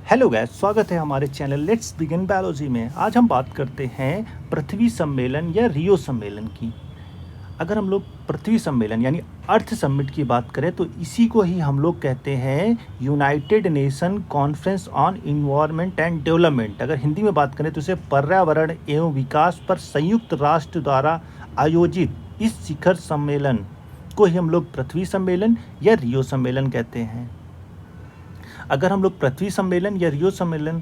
Hello guys, स्वागत है हमारे चैनल लेट्स बिगिन बायोलॉजी में। आज हम बात करते हैं पृथ्वी सम्मेलन या रियो सम्मेलन की। अगर हम लोग पृथ्वी सम्मेलन यानी अर्थ समिट की बात करें तो इसी को ही हम लोग कहते हैं United nation conference on environment and development. अगर हिंदी में बात करें तो इसे पर्यावरण एवं विकास पर संयुक्त राष्ट्र द्वारा आयोजित इस शिखर सम्मेलन को ही हम लोग पृथ्वी सम्मेलन या रियो सम्मेलन कहते हैं। अगर हम लोग पृथ्वी सम्मेलन या रियो सम्मेलन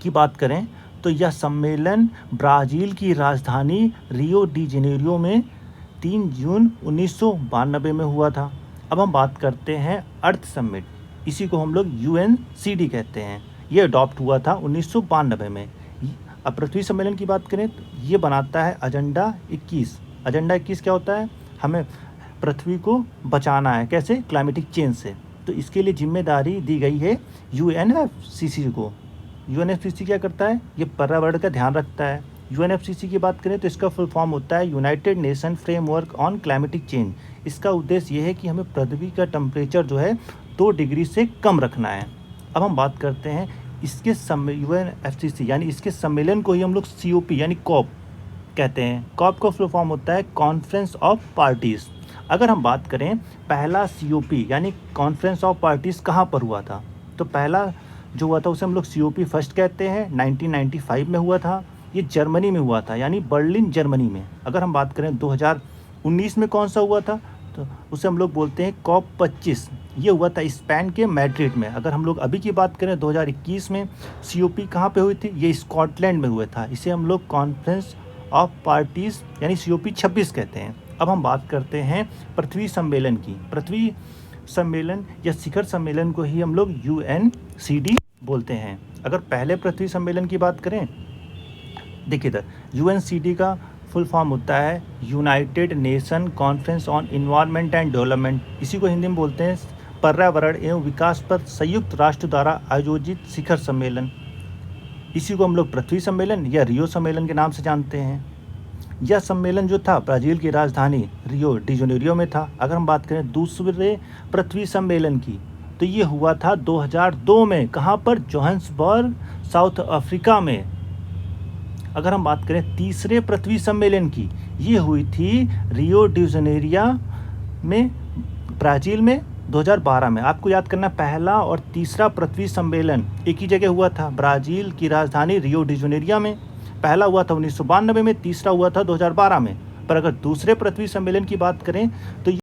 की बात करें तो यह सम्मेलन ब्राज़ील की राजधानी रियो डी जेनेरियो में 3 जून 1992 में हुआ था। अब हम बात करते हैं अर्थ समिट, इसी को हम लोग UNCD कहते हैं। ये अडॉप्ट हुआ था 1992 में। अब पृथ्वी सम्मेलन की बात करें तो ये बनाता है एजेंडा 21। एजेंडा 21 क्या होता है? हमें पृथ्वी को बचाना है, कैसे? क्लाइमेटिक चेंज से। तो इसके लिए जिम्मेदारी दी गई है UNFCCC को। UNFCCC क्या करता है? ये पर्यावरण का ध्यान रखता है। UNFCCC की बात करें तो इसका फुल फॉर्म होता है United nation framework on climatic change. इसका उद्देश्य ये है कि हमें पृथ्वी का टेम्परेचर जो है 2 डिग्री से कम रखना है। अब हम बात करते हैं इसके UNFCCC यानी इसके सम्मेलन को ही हम लोग COP यानी कॉप कहते हैं। कॉप का फुल फॉर्म होता है कॉन्फ्रेंस ऑफ पार्टीज़। अगर हम बात करें पहला COP यानी कॉन्फ्रेंस ऑफ पार्टीज़ कहाँ पर हुआ था, तो पहला जो हुआ था उसे हम लोग COP फर्स्ट कहते हैं। 1995 में हुआ था। ये जर्मनी में हुआ था, यानी बर्लिन जर्मनी में। अगर हम बात करें 2019 में कौन सा हुआ था, तो उसे हम लोग बोलते हैं COP 25। ये हुआ था स्पेन के मैड्रिड में। अगर हम लोग अभी की बात करें 2021 में COP कहाँ पे हुई थी? ये स्कॉटलैंड में हुआ था। इसे हम लोग कॉन्फ्रेंस ऑफ पार्टीज़ यानी COP 26 कहते हैं। अब हम बात करते हैं पृथ्वी सम्मेलन की। पृथ्वी सम्मेलन या शिखर सम्मेलन को ही हम लोग UNCD बोलते हैं। अगर पहले पृथ्वी सम्मेलन की बात करें, देखिए इधर UNCD का फुल फॉर्म होता है United nation conference on environment and development. इसी को हिंदी में बोलते हैं पर्यावरण एवं विकास पर संयुक्त राष्ट्र द्वारा आयोजित शिखर सम्मेलन। इसी को हम लोग पृथ्वी सम्मेलन या रियो सम्मेलन के नाम से जानते हैं। यह सम्मेलन जो था ब्राज़ील की राजधानी रियो डी जेनेरियो में था। अगर हम बात करें दूसरे पृथ्वी सम्मेलन की तो ये हुआ था 2002 में। कहाँ पर? जोहान्सबर्ग, साउथ अफ्रीका में। अगर हम बात करें तीसरे पृथ्वी सम्मेलन की, ये हुई थी रियो डी जेनेरियो में, ब्राज़ील में 2012 में। आपको याद करना, पहला और तीसरा पृथ्वी सम्मेलन एक ही जगह हुआ था, ब्राज़ील की राजधानी रियो डी जेनेरियो में। पहला हुआ था 1992 में, तीसरा हुआ था 2012 में। पर अगर दूसरे पृथ्वी सम्मेलन की बात करें तो